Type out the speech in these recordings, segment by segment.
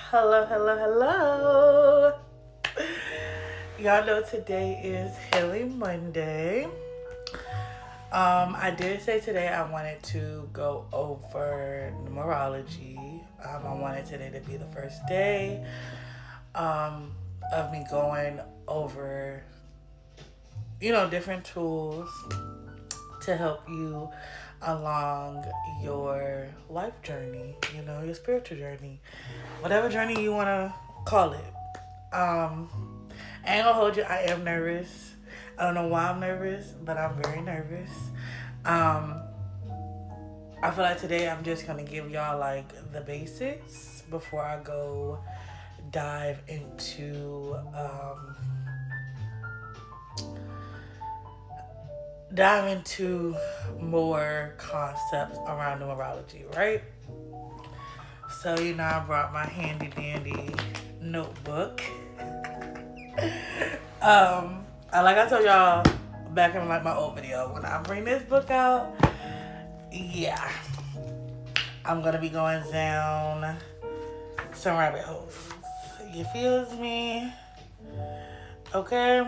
Hello, hello, hello. Y'all know today is Healing Monday. I did say today I wanted to go over numerology. I wanted today to be the first day of me going over, different tools to help you along your life journey, your spiritual journey, whatever journey you want to call it. I ain't gonna hold you, I am nervous. I don't know why I'm nervous, but I'm very nervous. I feel like today I'm just gonna give y'all like the basics before I go dive into more concepts around numerology, right? So, I brought my handy dandy notebook. Like I told y'all back in like my old video, when I bring this book out, yeah, I'm gonna be going down some rabbit holes. You feels me? Okay.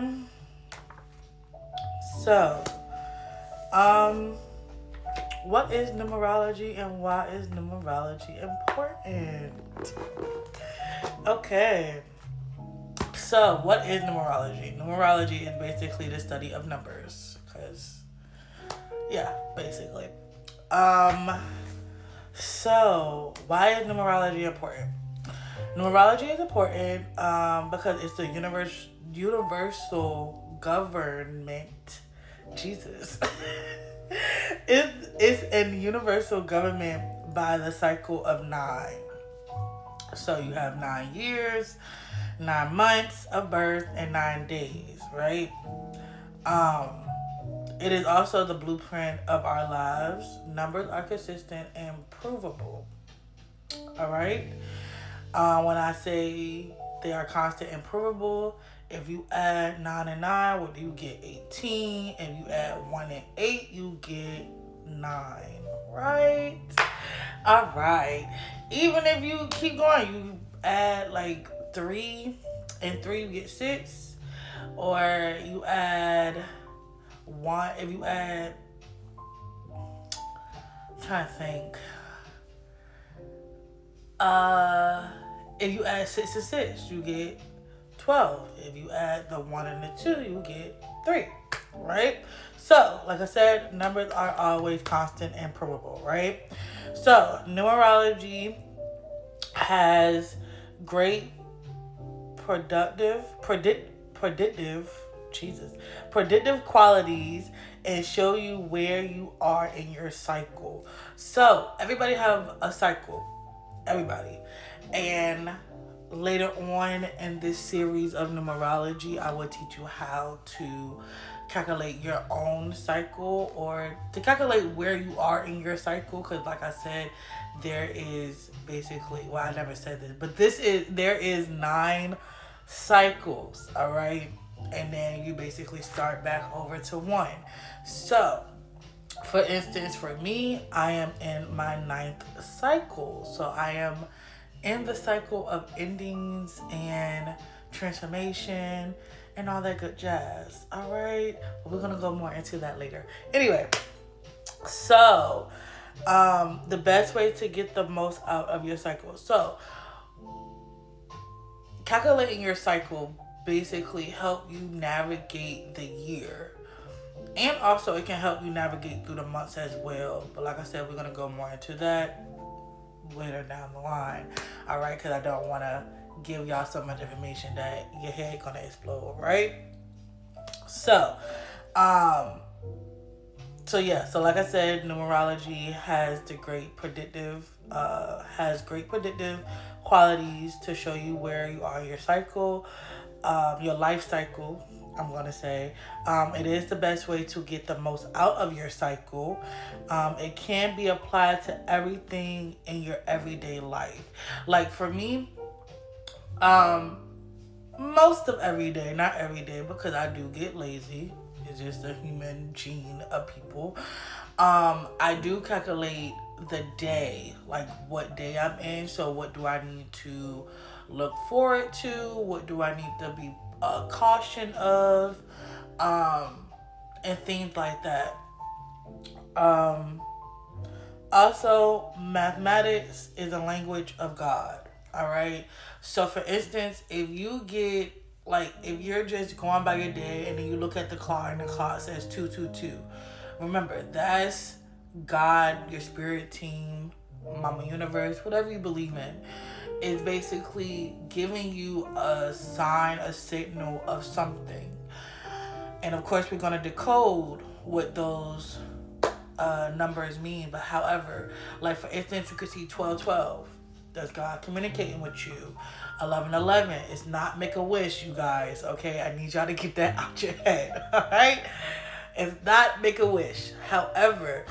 So, what is numerology and why is numerology important? Okay. So, what is numerology? Numerology is basically the study of numbers. Basically. So, why is numerology important? Numerology is important because it's the universal government. Jesus. It's a universal government by the cycle of 9. So, you have 9 years, 9 months of birth, and 9 days, right? It is also the blueprint of our lives. Numbers are consistent and provable. All right? When I say they are constant and provable, if you add 9 and 9, what do you get? 18. If you add 1 and 8, you get 9. Right? All right. Even if you keep going, you add like 3 and 3, you get 6. Or you add 1. If you add, I'm trying to think. If you add 6 to 6, you get 12. If you add the 1 and the 2, you get 3. Right? So, like I said, numbers are always constant and provable, right? So, numerology has great predictive qualities and show you where you are in your cycle. So, everybody have a cycle. Everybody. And later on in this series of numerology, I will teach you how to calculate your own cycle or to calculate where you are in your cycle. Because like I said, there is basically, well, I never said this, but there is 9 cycles, all right? And then you basically start back over to 1. So, for instance, for me, I am in my 9th cycle. So I am in the cycle of endings and transformation and all that good jazz. All right. But we're going to go more into that later. Anyway, so the best way to get the most out of your cycle. So calculating your cycle basically help you navigate the year. And also it can help you navigate through the months as well. But like I said, we're going to go more into that later down the line. All right, because I don't want to give y'all so much information that your head going to explode, right? So like I said, numerology has great predictive qualities to show you where you are in your cycle, your life cycle, I'm going to say. It is the best way to get the most out of your cycle. It can be applied to everything in your everyday life. Like for me, most of every day, not every day, because I do get lazy. It's just a human gene of people. I do calculate the day, like what day I'm in. So what do I need to look forward to? What do I need to be caution of? And things like that. Um, Also, mathematics is a language of God. All right. So, for instance, if you're just going by your day and then you look at the clock and the clock says 222, remember that's God, your spirit team, Mama Universe, whatever you believe in, is basically giving you a sign, a signal of something. And of course, we're going to decode what those numbers mean. But however, like for instance, you could see 1212. That's God communicating with you. 1111 is not make a wish, you guys. Okay, I need y'all to get that out your head. All right, it's not make a wish. However,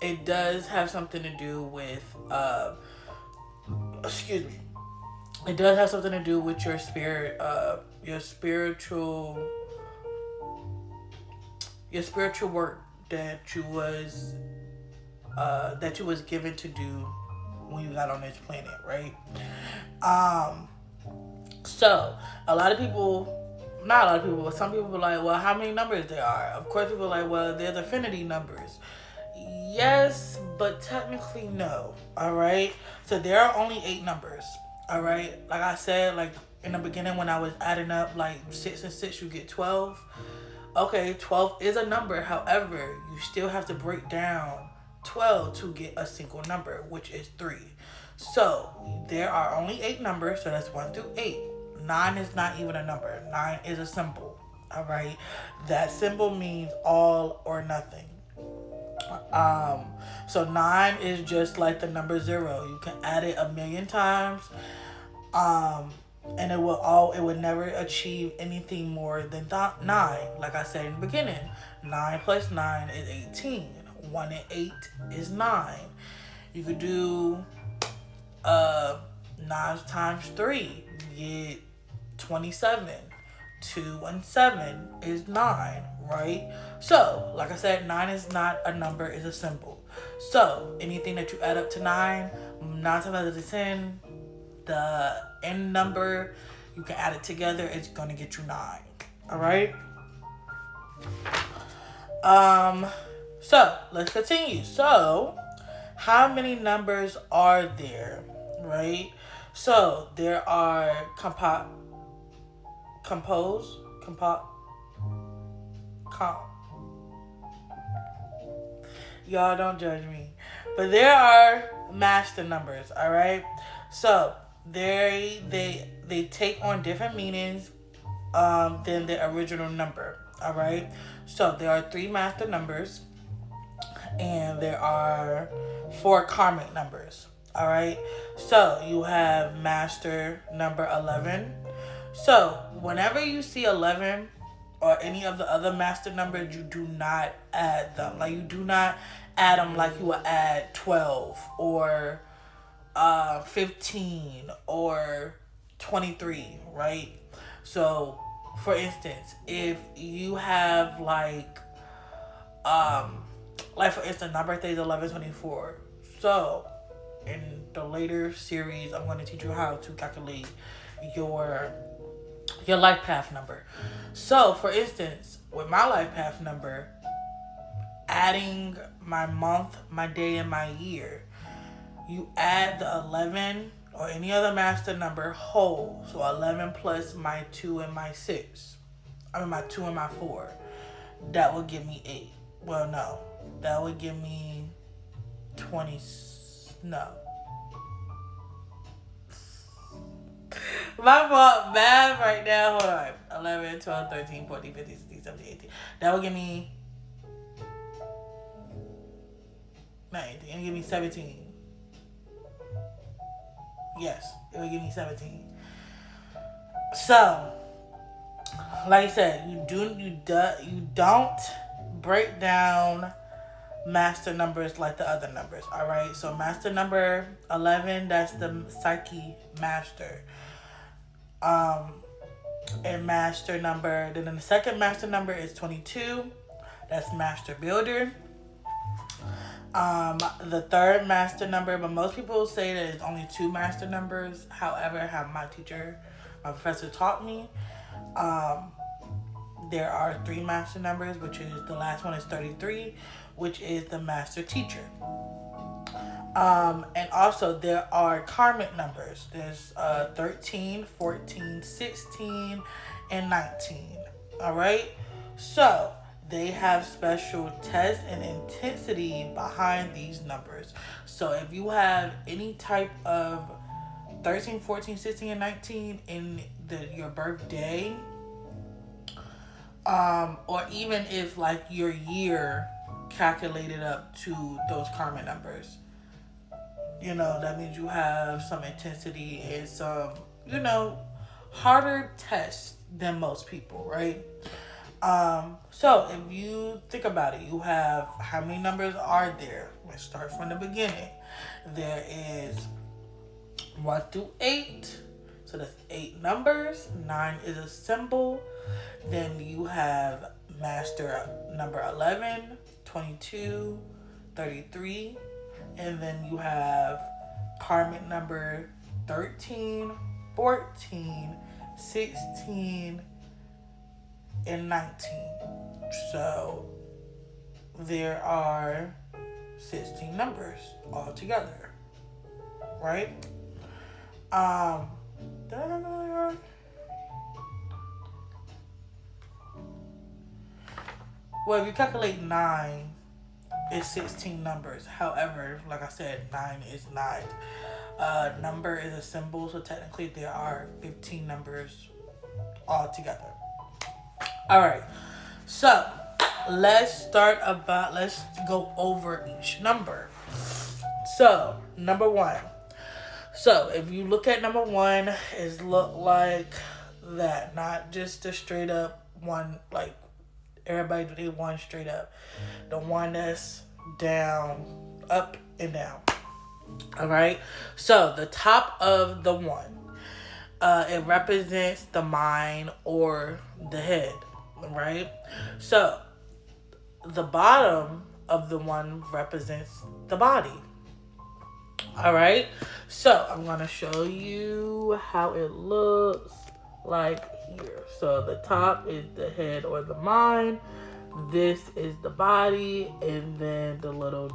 it does have something to do with excuse me. It does have something to do with your spirit, your spiritual work that you was given to do when you got on this planet, right? So not a lot of people, but some people are like, well, how many numbers there are? Of course, people are like, well, there's affinity numbers. Yes, but technically no. All right. So there are only 8 numbers. All right. Like I said, like in the beginning when I was adding up like 6 and 6, you get 12. Okay, 12 is a number. However, you still have to break down 12 to get a single number, which is 3. So there are only 8 numbers. So that's 1 through 8. 9 is not even a number. 9 is a symbol. All right. That symbol means all or nothing. So 9 is just like the number 0. You can add it a million times. And it would never achieve anything more than 9. Like I said in the beginning, 9 plus 9 is 18. 1 and 8 is 9. You could do 9 times 3, you get 27. 2 and 7 is 9, right? So, like I said, 9 is not a number, it's a symbol. So, anything that you add up to 9 times out of 10, the end number, you can add it together, it's going to get you 9. All right? So, let's continue. So, how many numbers are there, right? So, there are y'all don't judge me, but there are master numbers. All right, so they take on different meanings than the original number. All right, so there are 3 master numbers and there are 4 karmic numbers. All right, so you have master number 11. So, whenever you see 11 or any of the other master numbers, you do not add them. Like, you do not add them like you would add 12 or 15 or 23, right? So, for instance, if you have for instance, my birthday is 11/24. So, in the later series, I'm going to teach you how to calculate your life path number. So, for instance, with my life path number, adding my month, my day, and my year, you add the 11 or any other master number whole. So 11 plus my 2 and my 6. My 2 and my 4. That would give me 8. Well, no. That would give me 20. No. My fault, math right now. Hold on. 11, 12, 13, 14, 15, 16, 17, 18. That will give me... Not 18. It'll give me 17. Yes, it will give me 17. So, like I said, you don't break down master numbers like the other numbers. Alright, so master number 11, that's the Psyche master. And master number, then the second master number is 22. That's master builder. The third master number, but most people say that it's only two master numbers. However, how my professor taught me, there are three master numbers, which is the last one is 33, which is the master teacher. And also there are karmic numbers. There's 13, 14, 16, and 19. All right. So they have special tests and intensity behind these numbers. So if you have any type of 13, 14, 16, and 19 in your birthday, or even if like your year calculated up to those karmic numbers, that means you have some intensity and some, harder tests than most people, right? So if you think about it, you have, how many numbers are there? Let's start from the beginning. There is 1 through 8. So that's 8 numbers. 9 is a symbol. Then you have master number 11, 22, 33. And then you have karmic number 13, 14, 16, and 19. So there are 16 numbers altogether, right? Well, if you calculate 9, it's 16 numbers. However, like I said, 9 is not. Number is a symbol, so technically there are 15 numbers altogether. All right, so let's go over each number. So number 1. So if you look at number 1, it look like that, not just the straight up one, like everybody do they one straight up. The one that's down, up and down. All right. So the top of the 1, it represents the mind or the head. Right? So the bottom of the 1 represents the body. All right? So I'm going to show you how it looks like here. So the top is the head or the mind. This is the body. And then the little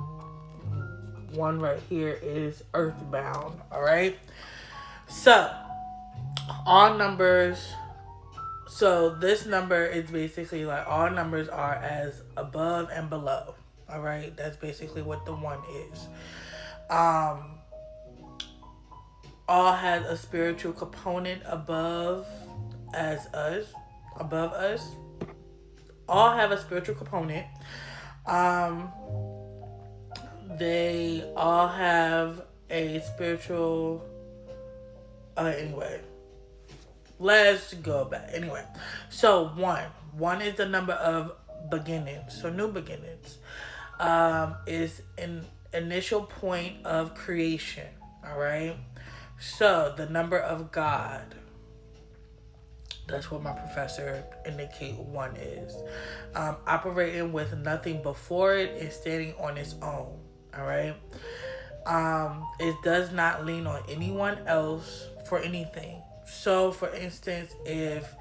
one right here is earthbound. All right? So all numbers. So this number is basically like all numbers are as above and below. All right. That's basically what the 1 is. All has a spiritual component above us. All have a spiritual component. They all have a spiritual, anyway. Let's go back. Anyway, so 1 is the number of beginnings. So new beginnings is an initial point of creation. All right. So the number of God. That's what my professor indicate 1 is. Operating with nothing before it and standing on its own. All right. It does not lean on anyone else for anything. So, for instance, if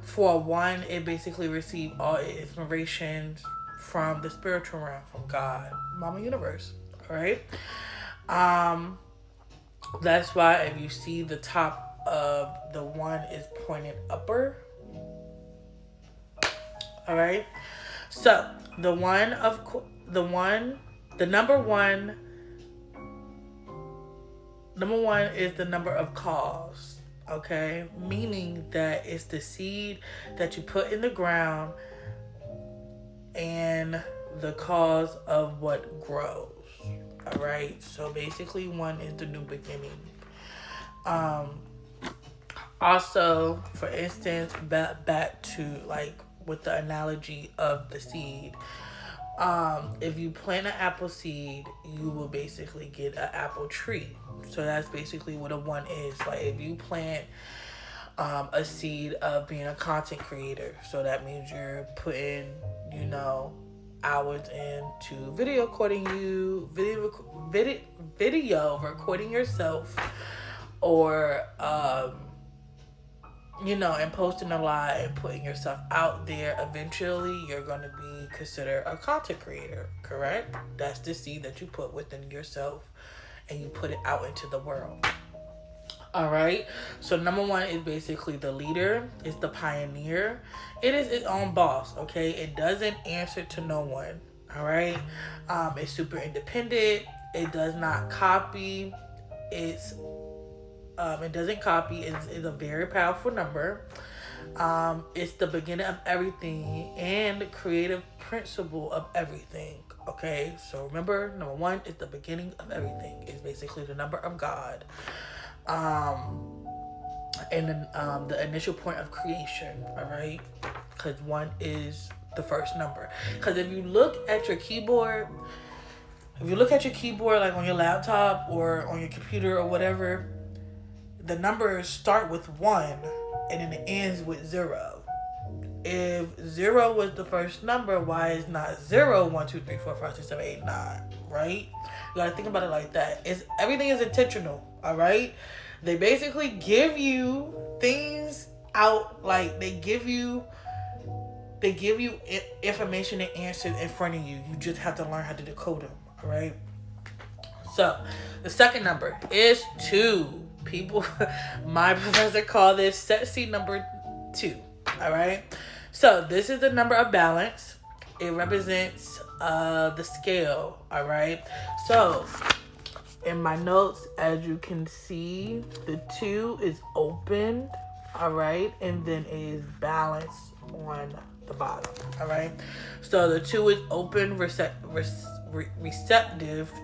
for 1, it basically received all its inspirations from the spiritual realm, from God, Mama Universe. All right. That's why if you see the top of the 1 is pointed upper. All right. So the number one is the number of cause, okay? Meaning that it's the seed that you put in the ground and the cause of what grows, all right? So basically 1 is the new beginning. Also, for instance, back to like with the analogy of the seed, if you plant an apple seed, you will basically get an apple tree. So that's basically what a 1 is. Like if you plant a seed of being a content creator, so that means you're putting, hours into video recording yourself, or and posting a lot and putting yourself out there, eventually you're going to be considered a content creator, correct? That's the seed that you put within yourself and you put it out into the world. All right. So number 1 is basically the leader. It's the pioneer. It is its own boss. Okay. It doesn't answer to no one. All right. It's super independent. It does not copy. It doesn't copy. It's a very powerful number. It's the beginning of everything and the creative principle of everything. Okay. So remember, number 1 is the beginning of everything. It's basically the number of God. And then the initial point of creation, all right? Because 1 is the first number. Because if you look at your keyboard, like on your laptop or on your computer or whatever, the numbers start with 1 and then it ends with 0. If 0 was the first number, why is not 0, 1, 2, 3, 4, 5, 6, 7, 8, 9, right? You gotta think about it like that. Everything is intentional, all right? They basically give you things out, like they give you information and answers in front of you. You just have to learn how to decode them, all right? So the second number is 2. People, my professor called this sexy number 2, all right? So this is the number of balance. It represents the scale, all right? So in my notes, as you can see, the 2 is opened, all right? And then it is balanced on the bottom, all right? So the 2 is open, receptive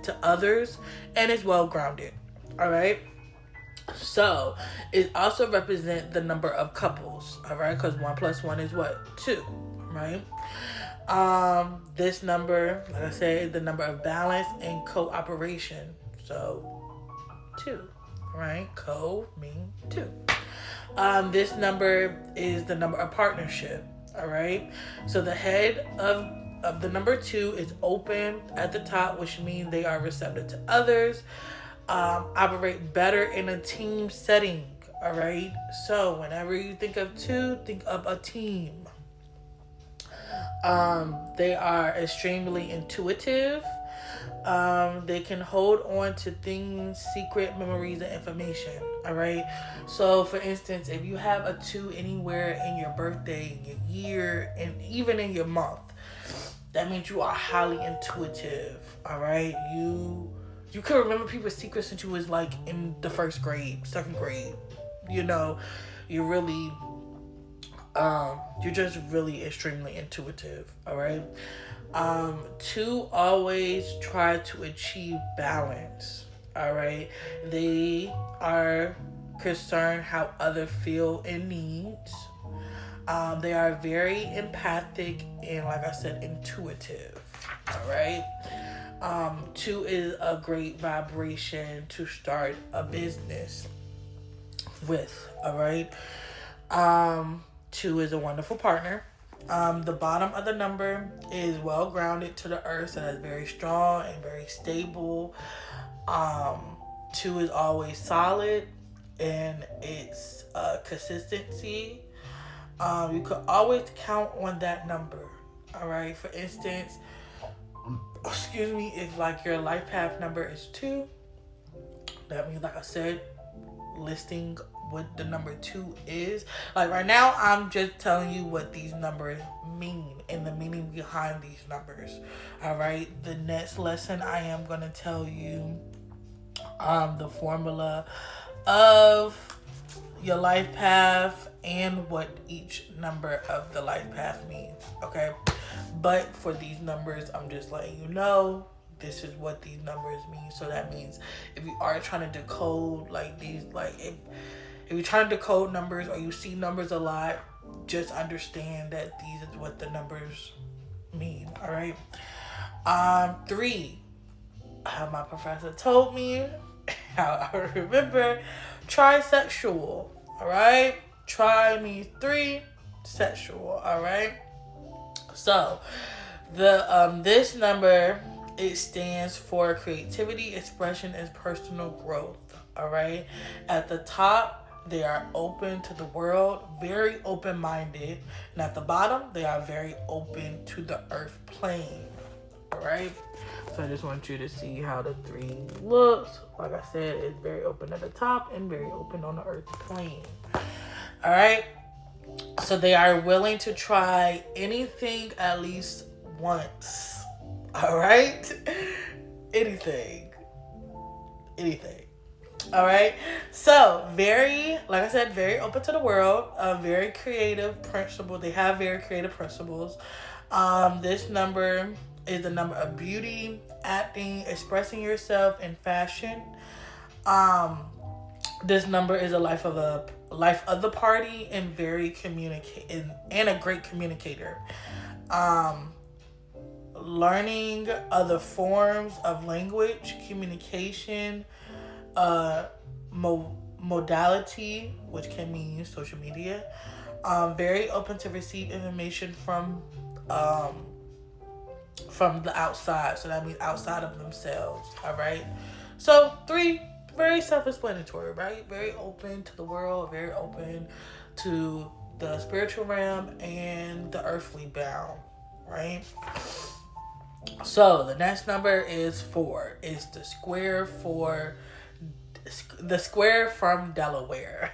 to others, and is well-grounded, all right? So it also represents the number of couples, all right? Because 1 plus 1 is what? 2, right? This number, like I said, the number of balance and cooperation. So 2, right? Co mean 2. This number is the number of partnership, all right? So the head of the number 2 is open at the top, which means they are receptive to others, operate better in a team setting, all right? So whenever you think of 2, think of a team. They are extremely intuitive. They can hold on to things, secret memories, and information. All right. So, for instance, if you have a 2 anywhere in your birthday, in your year, and even in your month, that means you are highly intuitive. All right. You can remember people's secrets since you was like in the 1st grade, 2nd grade. You're really, you're just really extremely intuitive. All right. 2 always try to achieve balance, all right? They are concerned how others feel and needs. They are very empathic and, like I said, intuitive, all right? 2 is a great vibration to start a business with, all right? 2 is a wonderful partner. The bottom of the number is well grounded to the earth, so that's very strong and very stable. 2 is always solid in its consistency. You could always count on that number. All right. For instance, if like your life path number is 2, that means, like I said, listing what the number 2 is. Like right now, I'm just telling you what these numbers mean and the meaning behind these numbers. All right. The next lesson, I am going to tell you the formula of your life path and what each number of the life path means. Okay. But for these numbers, I'm just letting you know this is what these numbers mean. So that means if you are trying to decode like these, like if you're trying to decode numbers or you see numbers a lot, just understand that these is what the numbers mean. All right. 3, how my professor told me, how I remember, trisexual. All right. Tri means 3, sexual. All right. So This number, it stands for creativity, expression, and personal growth. All right. At the top, they are open to the world, very open minded, and at the bottom, they are very open to the earth plane. All right. So I just want you to see how the 3 looks. Like I said, it's very open at the top and very open on the earth plane. All right. So they are willing to try anything at least once. All right. Anything. All right. So very, like I said, very open to the world. Very creative principle. They have very creative principles. This number is the number of beauty, acting, expressing yourself in fashion. This number is a life of the party and very and a great communicator. Learning other forms of language, communication, modality, which can mean social media. Very open to receive information from the outside. So that means outside of themselves. All right. So 3, very self-explanatory, right? Very open to the world, very open to the spiritual realm and the earthly bound, right? So the next number is 4. It's the square from Delaware.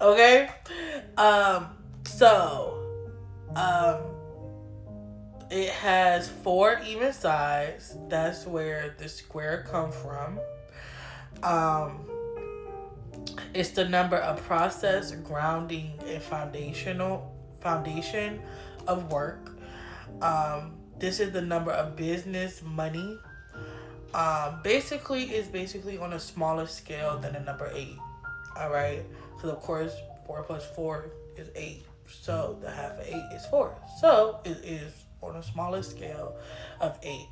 Okay? It has 4 even sides. That's where the square come from. It's the number of process, grounding, and foundation of work. This is the number of business, money. Basically on a smaller scale than the number 8. All right, because of course 4 plus 4 is 8. So the half of 8 is 4. So it is on a smaller scale of 8.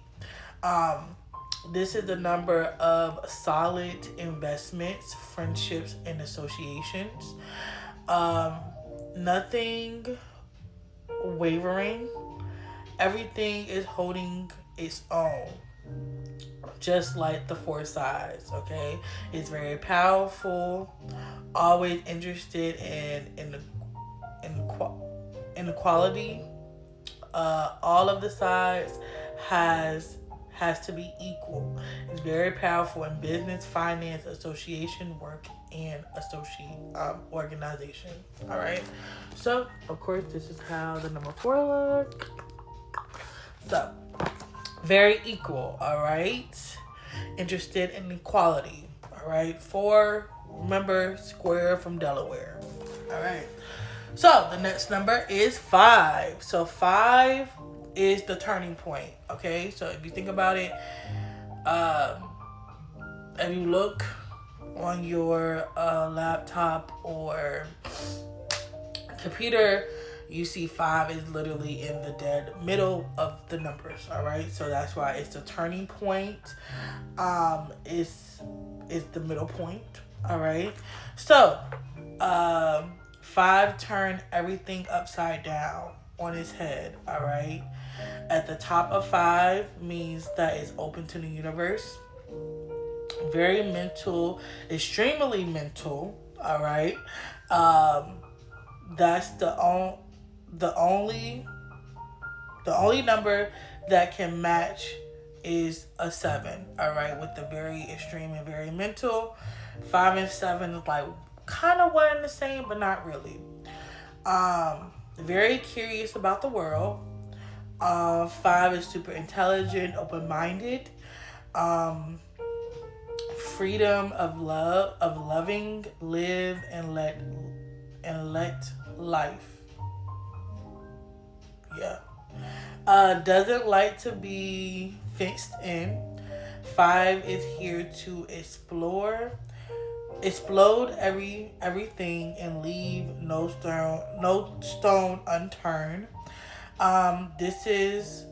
This is the number of solid investments, friendships, and associations. Nothing wavering. Everything is holding its own. Just like the 4 sides, okay? It's very powerful. Always interested in equality. All of the sides has to be equal. It's very powerful in business, finance, association, work, and organization. All right. So, of course, this is how the number 4 looks. So, very equal. All right. Interested in equality. All right. 4. Remember, square from Delaware. All right. So, the next number is 5. So, 5 is the turning point. Okay. So, if you think about it, if you look on your laptop or computer, you see 5 is literally in the dead middle of the numbers. All right. So, that's why it's the turning point. It's the middle point. All right. So, 5 turn everything upside down on its head. All right. At the top of 5 means that it's open to the universe. Very mental, extremely mental. All right. That's the only number that can match is a 7. All right. With the very extreme and very mental. 5 and 7 is like kind of one and the same, but not really. Very curious about the world. 5 is super intelligent, open-minded. Freedom of loving, live and let life. Yeah. Doesn't like to be fixed in. 5 is here to explode everything and leave no stone unturned. This is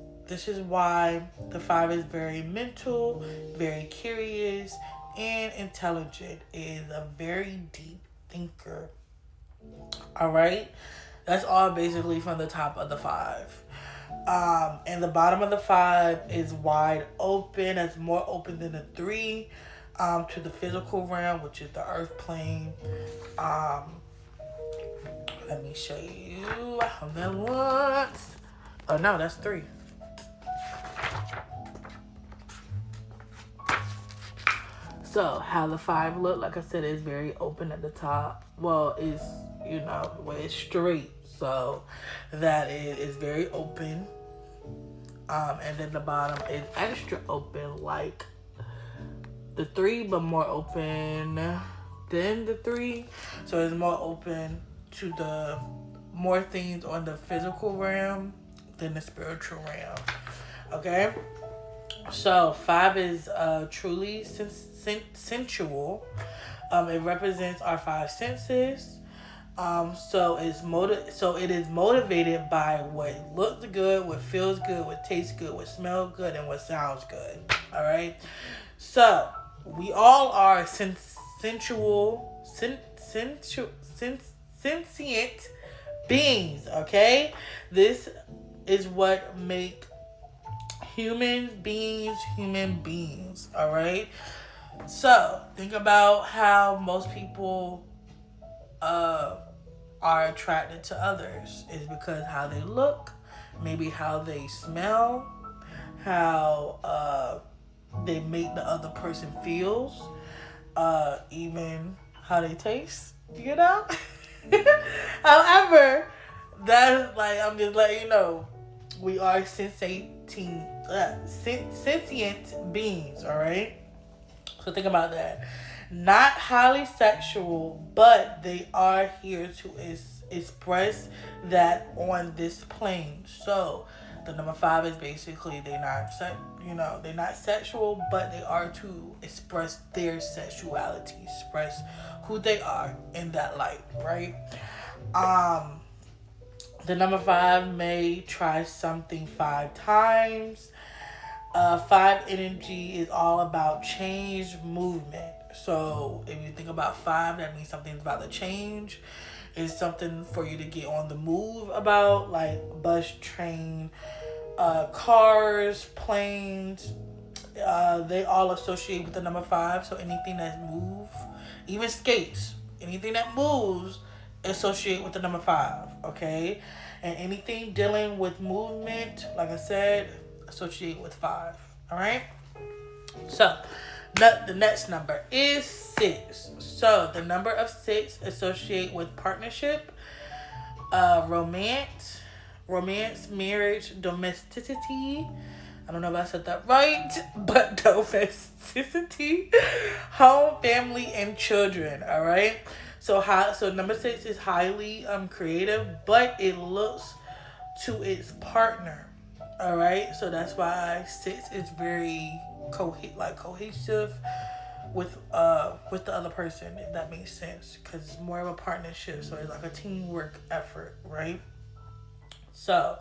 why the 5 is very mental, very curious, and intelligent. It is a very deep thinker. All right, that's all basically from the top of the 5. And the bottom of the 5 is wide open. It's more open than the 3, to the physical realm, which is the earth plane. Let me show you how that looks. Oh no, that's 3. So how the 5 look, like I said, is very open at the top. Well, it's, where it's straight. So that is very open. And then the bottom is extra open, like the 3, but more open than the 3. So it's more open to the more things on the physical realm than the spiritual realm. Okay? So 5 is truly sensual. It represents our 5 senses. So it is motivated by what looks good, what feels good, what tastes good, what smells good, and what sounds good. All right. So we all are sensual, sentient beings. Okay. This is what make human beings. All right. So think about how most people are attracted to others. Is because how they look, maybe how they smell, how they make the other person feels, even how they taste, However, that's like, I'm just letting you know, we are sentient beings, alright? So think about that. Not highly sexual, but they are here to express that on this plane. So the number 5 is basically they're not sexual, but they are to express their sexuality, express who they are in that light, right? The number 5 may try something 5 times. 5 energy is all about change, movement. So if you think about 5, that means something's about to change. It's something for you to get on the move about, like bus, train, cars, planes. They all associate with the number 5. So anything that moves, even skates, anything that moves, associate with the number 5. Okay, and anything dealing with movement, like I said, associate with 5. All right. So the next number is 6. So the number of 6 associate with partnership, romance, marriage, domesticity. I don't know if I said that right, but domesticity, home, family, and children. All right. So number 6 is highly creative, but it looks to its partner. All right. So that's why 6 is very cohesive with the other person, if that makes sense, because it's more of a partnership. So it's like a teamwork effort, right? So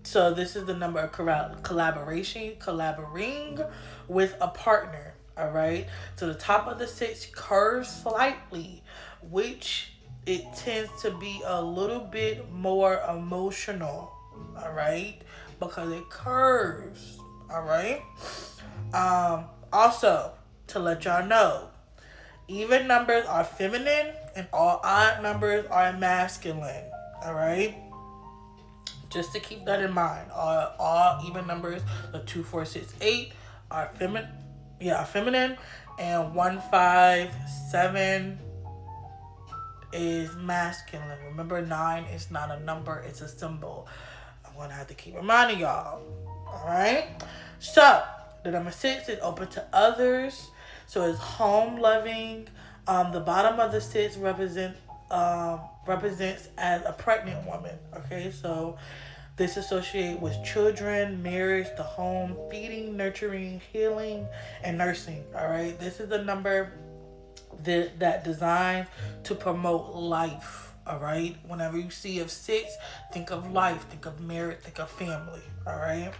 so this is the number of collaborating with a partner. All right. So the top of the 6 curves slightly, which it tends to be a little bit more emotional. All right, because it curves. All right. Also, to let y'all know, even numbers are feminine and all odd numbers are masculine. All right. Just to keep that in mind, all even numbers, the 2, 4, 6, 8 are feminine. Yeah, feminine, and 1, 5, 7 is masculine. Remember, 9 is not a number; it's a symbol. I'm gonna have to keep reminding y'all. All right. So the number 6 is open to others. So it's home loving. The bottom of the 6 represents as a pregnant woman. Okay, so this associates with children, marriage, the home, feeding, nurturing, healing, and nursing. All right, this is the number that designed to promote life. All right, whenever you see a 6, think of life, think of marriage, think of family. All right.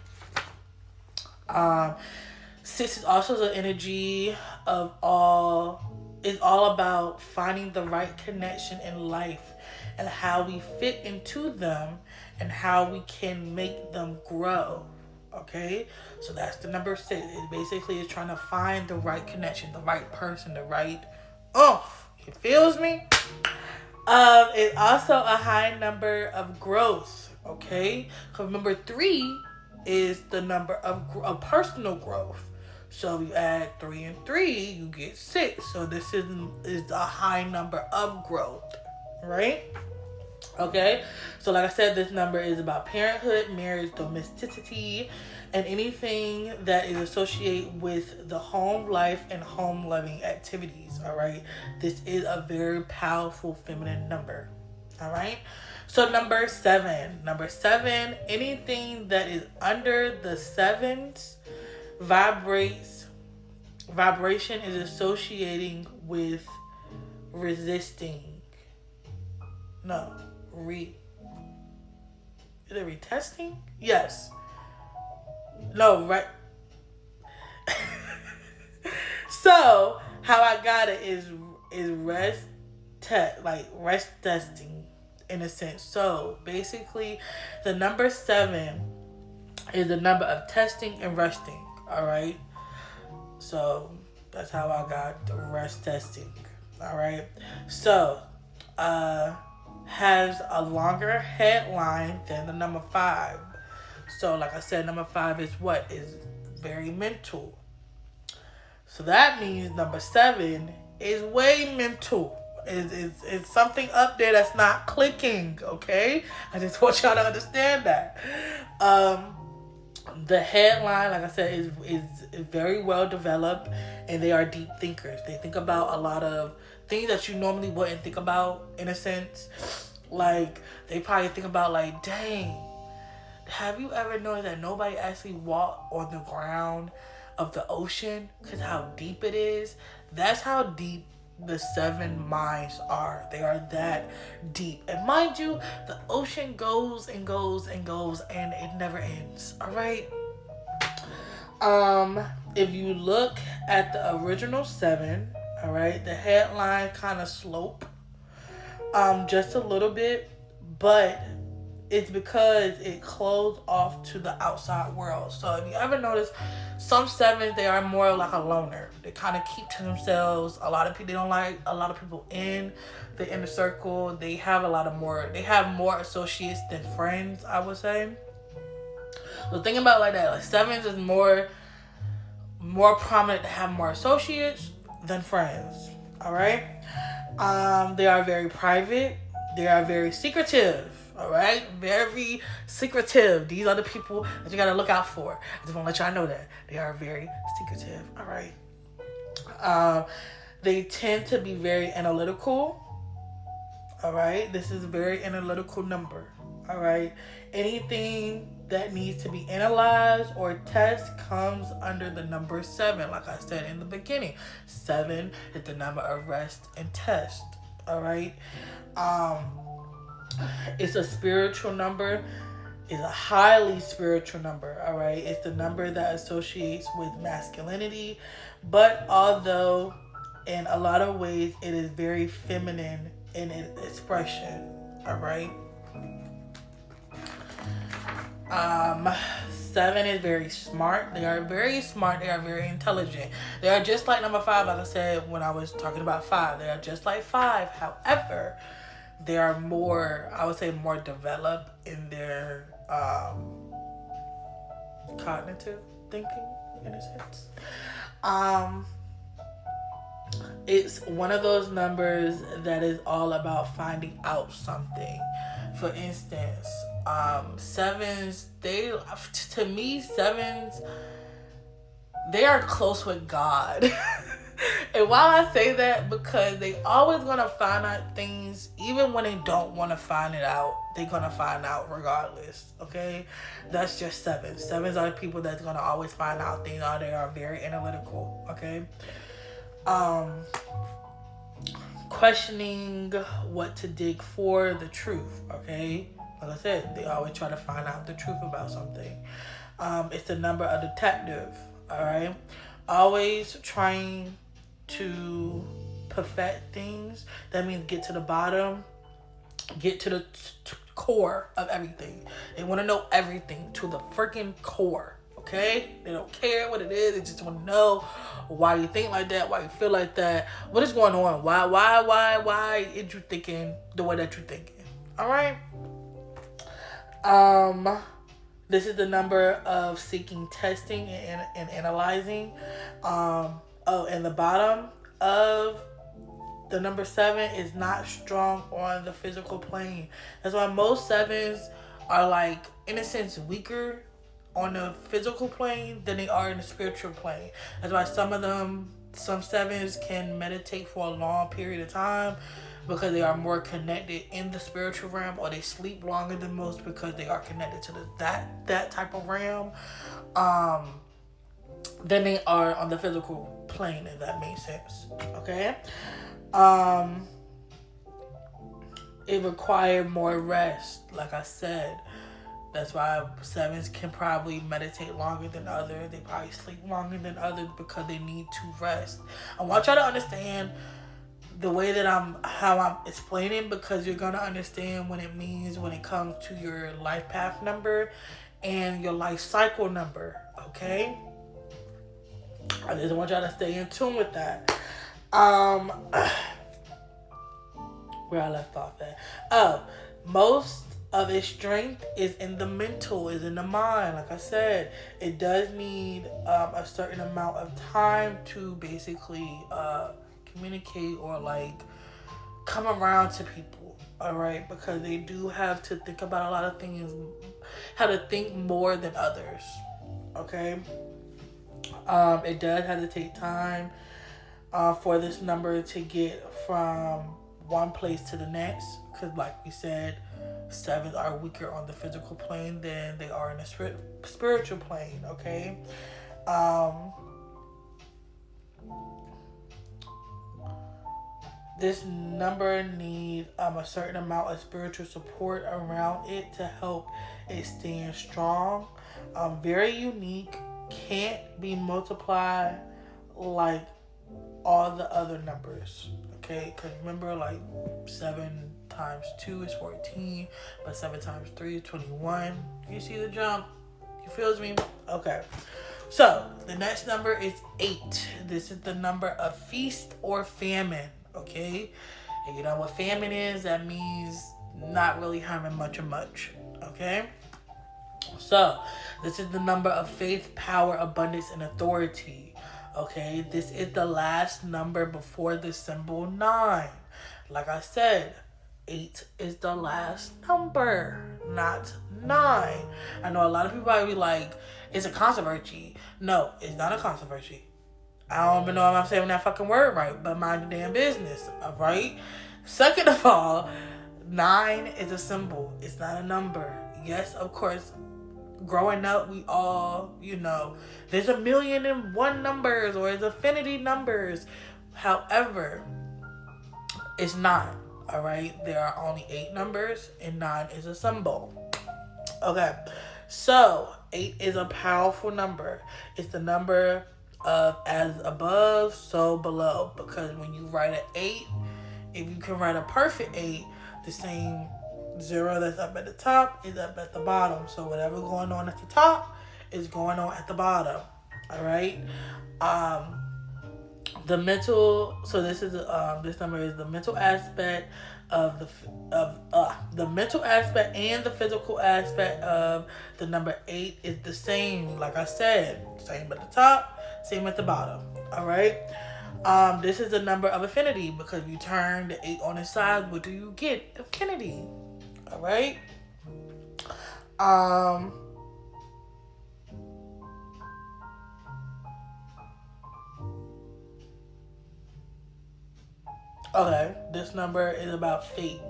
6 is also the energy of all. It's all about finding the right connection in life and how we fit into them and how we can make them grow. Okay, so that's the number 6. It basically is trying to find the right connection, the right person, the right it feels me. It's also a high number of growth. Okay, because number 3 is the number of personal growth. So you add 3 and 3, you get 6. So this is a high number of growth, right? Okay, so like I said, this number is about parenthood, marriage, domesticity, and anything that is associated with the home life and home loving activities. All right, this is a very powerful feminine number. All right, so number 7, anything that is under the 7s vibration is associating with resisting. No. Is it retesting? Yes. No, right. So how I got it is rest testing in a sense. So basically the number 7 is the number of testing and resting. Alright. So that's how I got the rest testing. Alright. So has a longer headline than the number 5. So like I said, number 5 is what? Is very mental. So that means number 7 is way mental. It's something up there that's not clicking, okay? I just want y'all to understand that. The headline, like I said, is very well developed, and they are deep thinkers. They think about a lot of things that you normally wouldn't think about, in a sense. Like, they probably think about, like, dang, have you ever noticed that nobody actually walked on the ground of the ocean because how deep it is? That's how deep the 7 minds are. They are that deep. And mind you, the ocean goes and goes and goes, and it never ends. All right? If you look at the original 7, all right, the headline kind of slope just a little bit, but it's because it closed off to the outside world. So if you ever notice, some 7s, they are more like a loner. They kind of keep to themselves. A lot of people, they don't like a lot of people in the inner circle. They have they have more associates than friends, I would say. So think about it like that. Like 7s is more prominent to have more associates than friends. All right. They are very private. They are very secretive. All right, very secretive. These are the people that you gotta look out for. I just want to let y'all know that they are very secretive. All right. They tend to be very analytical. All right, this is a very analytical number. All right, anything that needs to be analyzed or test comes under the number 7. Like I said in the beginning, 7 is the number of rest and test. All right. It's a spiritual number. It's a highly spiritual number. All right. It's the number that associates with masculinity, but although in a lot of ways it is very feminine in its expression. All right. 7 is very smart. They are very smart. They are very intelligent. They are just like number 5, like I said when I was talking about 5. They are just like 5. However, they are more, I would say, more developed in their cognitive thinking, in a sense. It's one of those numbers that is all about finding out something. For instance, 7s, to me, 7s, they are close with God. And while I say that, because they always gonna find out things, even when they don't want to find it out, they're gonna find out regardless. Okay, that's just 7s. 7s are the people that's gonna always find out things. They are very analytical. Okay, questioning what to dig for the truth. Okay, like I said, they always try to find out the truth about something. It's the number of detective. All right, always trying to perfect things. That means get to the bottom get to the core of everything. They want to know everything to the freaking core. Okay? They don't care what it is. They just want to know why you think like that, why you feel like that, what is going on, why is you thinking the way that you're thinking. All right. This is the number of seeking testing and analyzing. And the bottom of the number 7 is not strong on the physical plane. That's why most 7s are, like, in a sense, weaker on the physical plane than they are in the spiritual plane. That's why some 7s can meditate for a long period of time, because they are more connected in the spiritual realm, or they sleep longer than most because they are connected to that type of realm, than they are on the physical plane, if that makes sense. Okay? It required more rest, like I said. That's why 7s can probably meditate longer than others. They probably sleep longer than others because they need to rest. I want y'all to understand the way that how I'm explaining, because you're gonna understand what it means when it comes to your life path number and your life cycle number. Okay? I just want y'all to stay in tune with that. Where I left off at. Most of its strength is in the mental, is in the mind. Like I said, it does need a certain amount of time to basically communicate or, like, come around to people. Alright? Because they do have to think about a lot of things, how to think more than others. Okay? It does have to take time for this number to get from one place to the next, because, like we said, 7s are weaker on the physical plane than they are in the spiritual plane. Okay? This number needs a certain amount of spiritual support around it to help it stand strong. Very unique, can't be multiplied like all the other numbers. Okay, because remember, like, 7 times 2 is 14, but 7 times 3 is 21. You see the jump? You feels me? Okay. So, the next number is 8. This is the number of feast or famine. Okay? And you know what famine is? That means not really having much. Okay? So, this is the number of faith, power, abundance, and authority. Okay, this is the last number before the symbol 9. Like I said, 8 is the last number, not 9. I know a lot of people might be like, it's a controversy. No, it's not a controversy. I don't even know if I'm saying that fucking word right, but mind your damn business, alright? Second of all, 9 is a symbol. It's not a number. Yes, of course, growing up, we all, there's 1,000,001 numbers, or it's affinity numbers. However, it's not. All right, there are only 8 numbers, and 9 is a symbol. Okay, so 8 is a powerful number. It's the number of as above, so below. Because when you write an 8, if you can write a perfect 8, the same 0 that's up at the top is up at the bottom. So whatever's going on at the top is going on at the bottom. All right. The mental. So this is this number is the mental aspect of the mental aspect and the physical aspect of the number 8 is the same. Like I said, same at the top, same at the bottom. All right. This is the number of affinity, because if you turn the 8 on its side, what do you get? Affinity. All right. Okay, this number is about fate.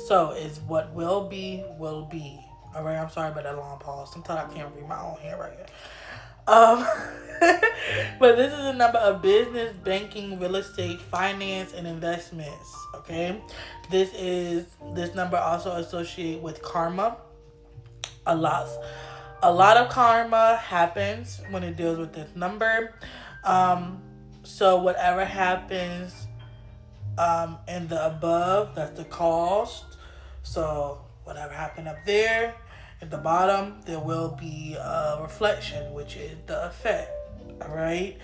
So it's what will be, will be. All right, I'm sorry about that long pause. Sometimes I can't read my own handwriting. But this is a number of business, banking, real estate, finance, and investments. Okay, this number also associated with karma. A lot of karma happens when it deals with this number. So whatever happens in the above, that's the cost. So whatever happened up there, at the bottom, there will be a reflection, which is the effect. All right.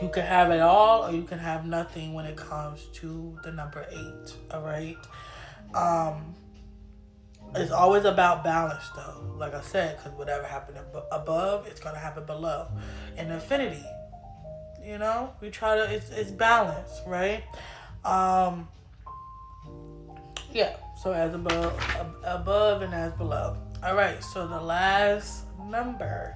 You can have it all, or you can have nothing when it comes to the number 8. All right. It's always about balance, though. Like I said, because whatever happened above, it's gonna happen below. In infinity, we try to. It's balance, right? Yeah. So as above and as below. All right. So the last number,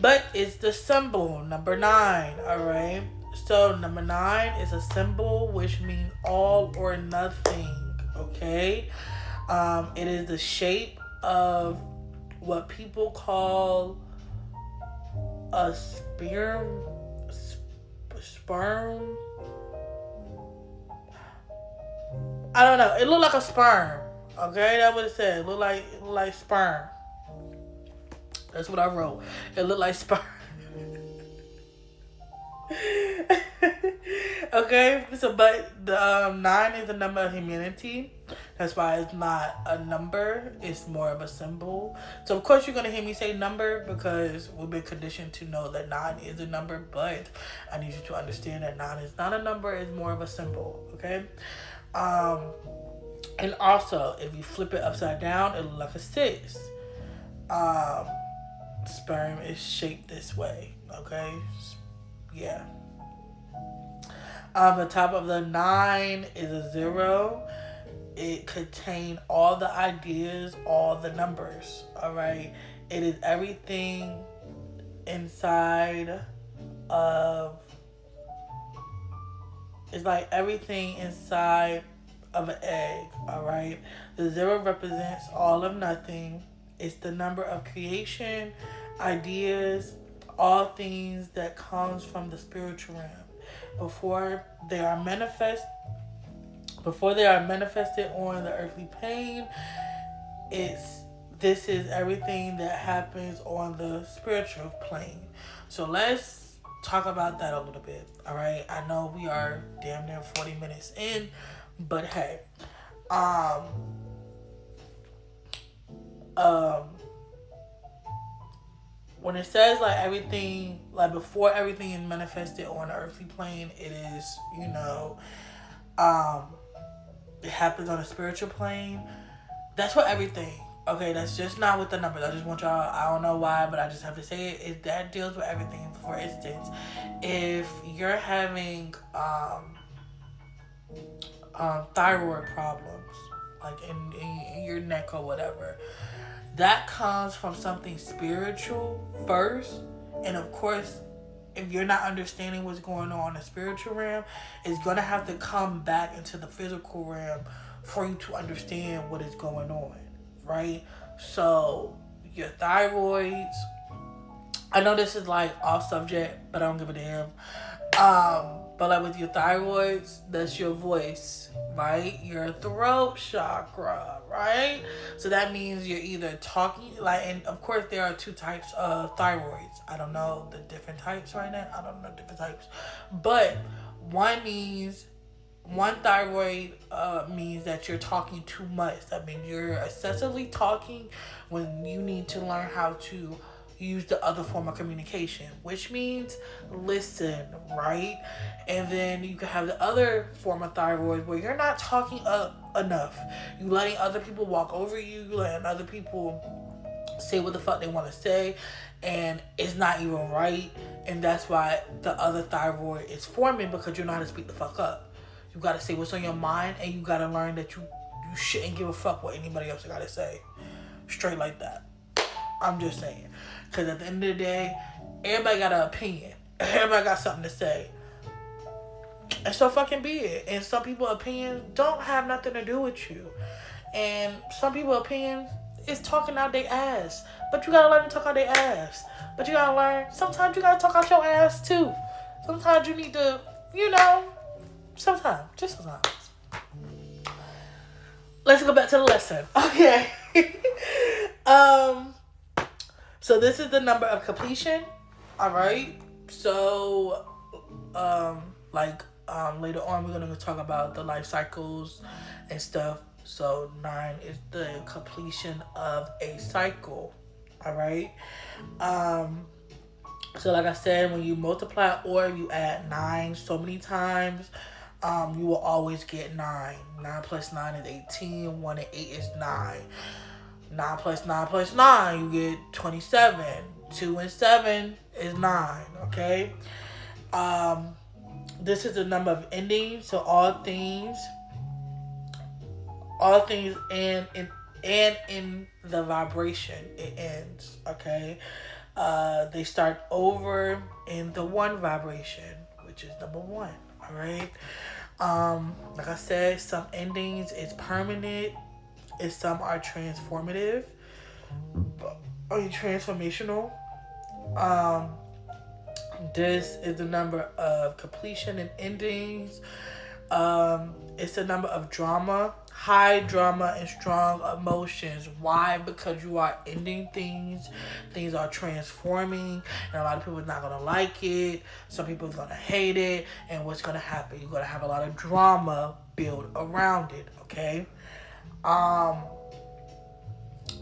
but it's the symbol number 9. All right. So number 9 is a symbol which means all or nothing. Okay. It is the shape of what people call a sperm. I don't know. It looked like a sperm. Okay, that's what it said. It looked like sperm. That's what I wrote. It looked like sperm. Okay, so but the 9 is the number of humanity. That's why it's not a number. It's more of a symbol. So of course you're gonna hear me say number because we've been conditioned to know that 9 is a number. But I need you to understand that 9 is not a number. It's more of a symbol. Okay. And also if you flip it upside down, it looks like a 6. Sperm is shaped this way. Okay. Yeah. The top of the 9 is a 0. It contains all the ideas, all the numbers. All right. It is everything inside of. It's like everything inside of an egg. All right. The 0 represents all of nothing. It's the number of creation, ideas, all things that comes from the spiritual realm. Before they are manifested on the earthly plane, this is everything that happens on the spiritual plane. So let's talk about that a little bit. All right. I know we are damn near 40 minutes in, but hey, when it says like everything, like before everything is manifested on the earthly plane, it is, it happens on a spiritual plane. That's what everything. Okay, that's just not with the numbers. I just want y'all, I don't know why, but I just have to say it. That deals with everything. For instance, if you're having thyroid problems, like in your neck or whatever, that comes from something spiritual first. And of course, if you're not understanding what's going on in the spiritual realm, it's going to have to come back into the physical realm for you to understand what is going on, right? So your thyroids, I know this is like off subject, but I don't give a damn. But like with your thyroids, that's your voice, right? Your throat chakra, right? So that means you're either talking, and of course there are 2 types of thyroids. I don't know the different types right now. I don't know different types. But one thyroid means that you're talking too much. That means you're excessively talking when you need to learn how to use the other form of communication, which means listen, right? And then you can have the other form of thyroid where you're not talking enough. You letting other people walk over you. You letting other people say what the fuck they want to say, and it's not even right. And that's why the other thyroid is forming, because you know how to speak the fuck up. You got to say what's on your mind, and you got to learn that you shouldn't give a fuck what anybody else got to say. Straight like that. I'm just saying. Because at the end of the day, everybody got an opinion. Everybody got something to say. And so fucking be it. And some people's opinions don't have nothing to do with you. And some people's opinions is talking out their ass. But you gotta learn to talk out their ass. But you gotta learn, sometimes you gotta talk out your ass too. Sometimes you need to, sometimes. Just sometimes. Let's go back to the lesson. Okay. So this is the number of completion. All right. So, Later on, we're going to talk about the life cycles and stuff. So 9 is the completion of a cycle. All right. So like I said, when you multiply or you add 9 so many times, you will always get 9. 9 plus 9 is 18. 1 and 8 is 9. 9 plus 9 plus 9, you get 27. 2 and 7 is 9. Okay. This is the number of endings. So all things end in the vibration it ends. Okay. They start over in the 1 vibration, which is number 1. All right. Like I said, some endings is permanent, and some are transformative. Transformational. This is the number of completion and endings. It's the number of drama, high drama, and strong emotions. Why? Because you are ending things. Things are transforming, and a lot of people are not going to like it. Some people are going to hate it. And what's going to happen? You're going to have a lot of drama built around it, okay?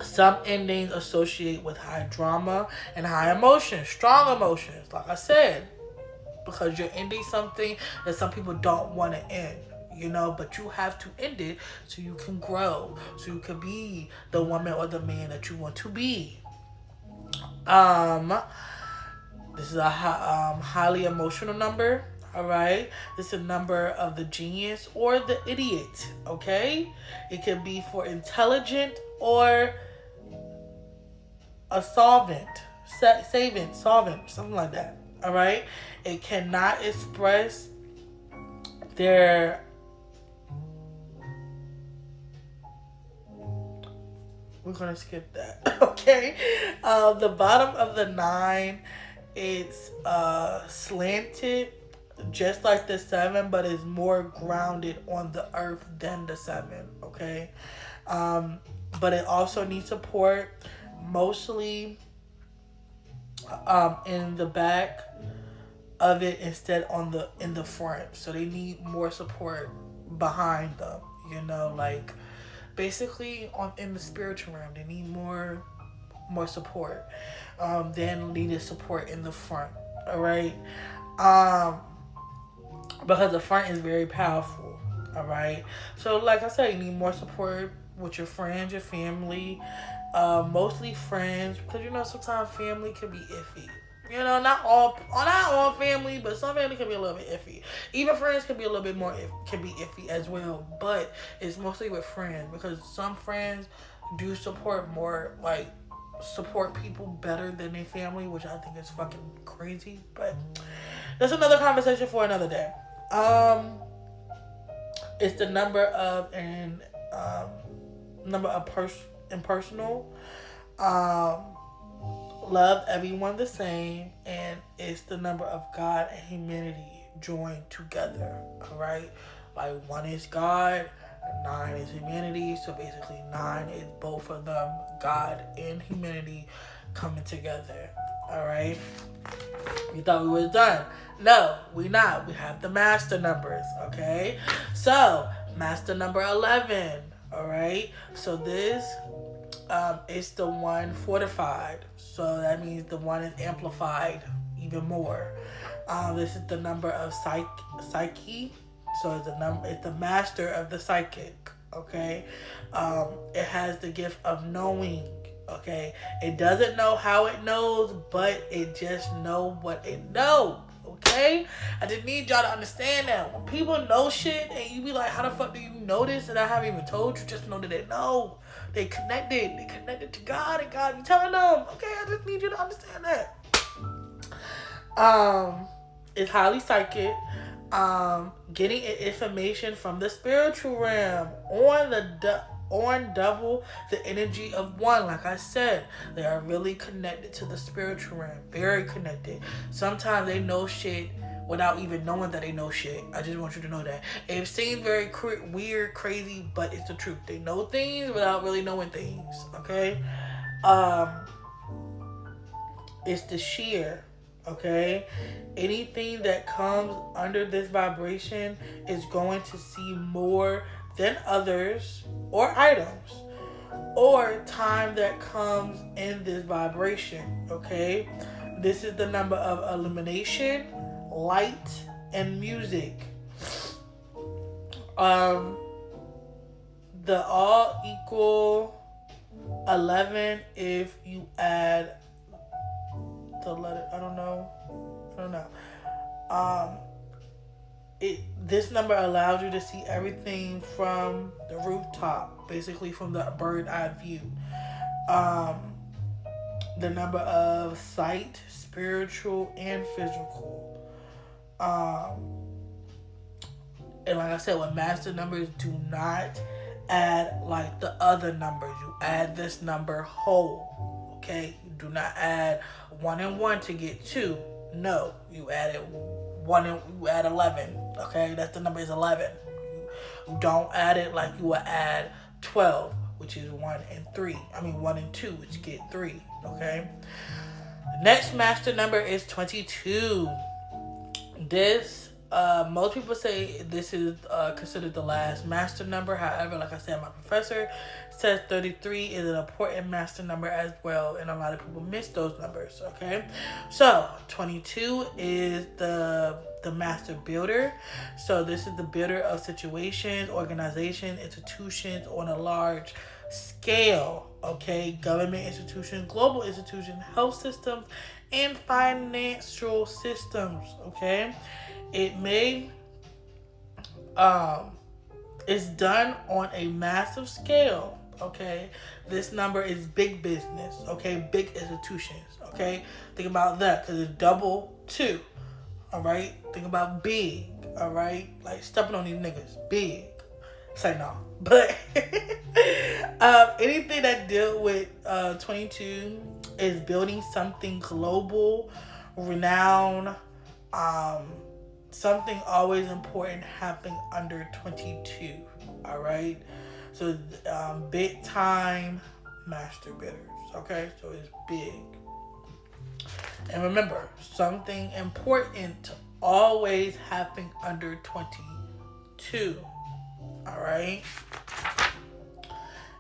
Some endings associate with high drama and high emotions, strong emotions, like I said, because you're ending something that some people don't want to end, but you have to end it so you can grow, so you can be the woman or the man that you want to be. This is a highly emotional number. All right. This is a number of the genius or the idiot. Okay. It can be for intelligent or a solvent, something like that. All right. It cannot express their we're gonna skip that. Okay. The bottom of the 9, it's slanted, just like the 7, but it's more grounded on the earth than the 7. Okay. But it also needs support, mostly in the back of it instead in the front. So they need more support behind them, like basically in the spiritual realm, they need more support than needed support in the front. All right. Because the front is very powerful. All right. So like I said, you need more support with your friends, your family, mostly friends, because sometimes family can be iffy. Not all family, but some family can be a little bit iffy. Even friends can be a little bit more can be iffy as well. But it's mostly with friends, because some friends do support people better than their family, which I think is fucking crazy. But that's another conversation for another day. It's the number of impersonal. Love everyone the same, and it's the number of God and humanity joined together. All right, like 1 is God, 9 is humanity. So basically, 9 is both of them, God and humanity, coming together. All right. You thought we was done? No, we not. We have the master numbers. Okay. So master number 11. All right. So this is the 1 fortified. So that means the 1 is amplified even more. This is the number of psyche. So it's the master of the psychic. Okay. It has the gift of knowing. Okay. It doesn't know how it knows, but it just know what it knows. Okay? I just need y'all to understand that. When people know shit and you be like, how the fuck do you know this? And I haven't even told you, just know that they know. They connected to God, and God be telling them. Okay, I just need you to understand that. It's highly psychic. Getting information from the spiritual realm on double the energy of 1. Like I said, they are really connected to the spiritual realm. Very connected. Sometimes they know shit without even knowing that they know shit. I just want you to know that. It seems very weird, crazy, but it's the truth. They know things without really knowing things. Okay? It's the sheer. Okay? Anything that comes under this vibration is going to see more than others or items or time that comes in this vibration. Okay? This is the number of illumination, light, and music. The all equal 11 if you add the letter. I don't know. This number allows you to see everything from the rooftop, basically from the bird eye view. The number of sight, spiritual and physical. And like I said, with master numbers, do not add like the other numbers. You add this number whole. Okay? You do not add 1 and 1 to get 2. No. You add 1 and you add 11. Okay? That's the number is 11. You don't add it like you would add 12, which is 1 and 3. 1 and 2, which get 3. Okay? The next master number is 22. This most people say this is considered the last master number. However, like I said, my professor says 33 is an important master number as well, and a lot of people miss those numbers. Okay, so 22 is the master builder. So this is the builder of situations, organizations, institutions on a large scale. Okay, government institutions, global institutions, health systems, and financial systems. Okay. It may, it's done on a massive scale, okay? This number is big business, okay? Big institutions, okay? Think about that, because it's double 2, all right? Think about big, all right? Like stepping on these niggas, big. Say no. But anything that deal with 22 is building something global, renowned, something always important happening under 22. All right. So big time master bidders. Okay. So it's big. And remember, something important always happen under 22. All right.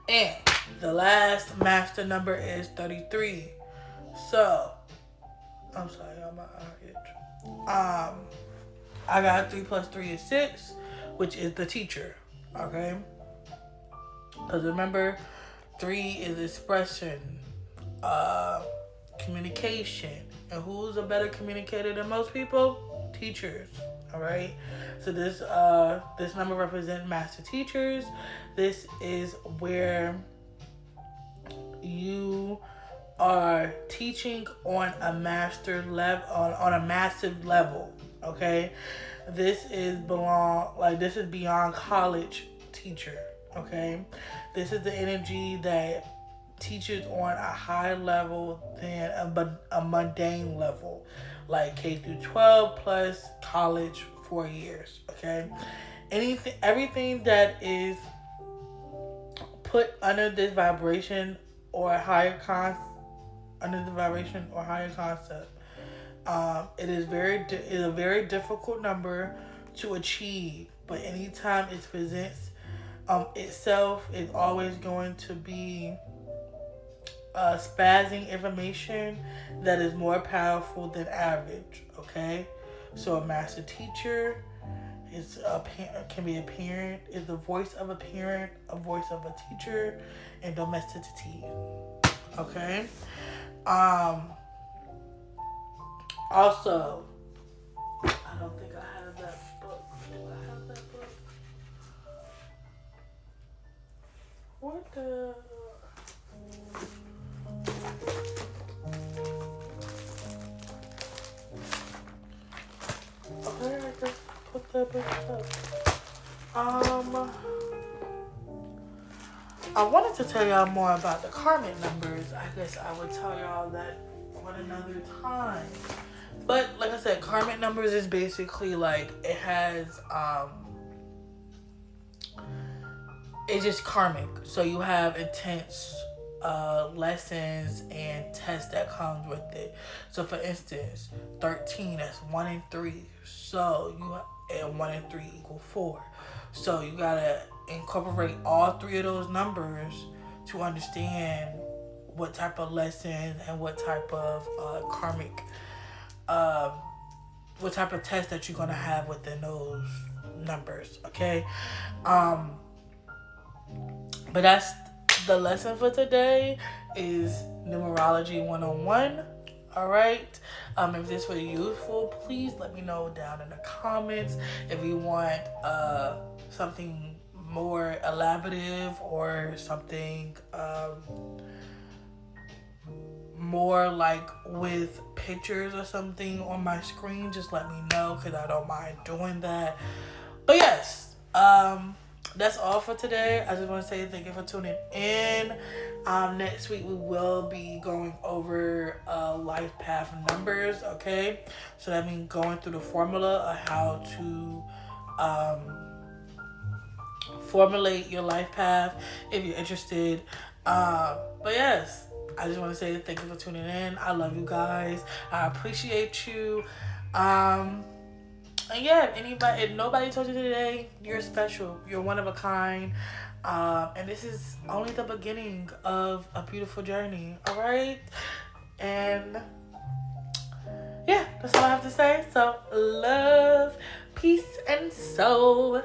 And the last master number is 33. So I'm sorry, I'm itch. I got 3 plus 3 is 6, which is the teacher. Okay? Because remember, 3 is expression, communication. And who's a better communicator than most people? Teachers. Alright? So this number represents master teachers. This is where you are teaching on a master level, on a massive level. Okay, this is beyond college teacher. Okay, this is the energy that teaches on a higher level than a mundane level, like K through 12 plus college 4 years. Okay, everything that is put under this vibration or higher concept. It is a very difficult number to achieve, but anytime it presents itself, is always going to be spazzing information that is more powerful than average. Okay, so a master teacher can be a parent, is the voice of a parent, a voice of a teacher, and domesticity. Okay. Also, I don't think I have that book. Do I have that book? What the? Okay, I just put that book up. I wanted to tell y'all more about the karmic numbers. I guess I would tell y'all that on another time. But like I said, karmic numbers is basically like it has it's just karmic. So you have intense lessons and tests that comes with it. So for instance, 13, that's 1 and 3. So and 1 and 3 equal 4. So you gotta incorporate all 3 of those numbers to understand what type of lesson and what type of karmic, what type of test that you're gonna have within those numbers. Okay, but that's the lesson for today is Numerology 101. All right. If this was useful, please let me know down in the comments. If you want something more elaborative or something more like with pictures or something on my screen, just let me know, because I don't mind doing that. But yes, that's all for today. I just want to say thank you for tuning in. Next week we will be going over life path numbers. Okay, so that means going through the formula of how to formulate your life path if you're interested. But yes, I just want to say thank you for tuning in. I love you guys. I appreciate you. And yeah, if nobody told you today, you're special. You're one of a kind. And this is only the beginning of a beautiful journey. All right? And yeah, that's all I have to say. So love, peace, and soul.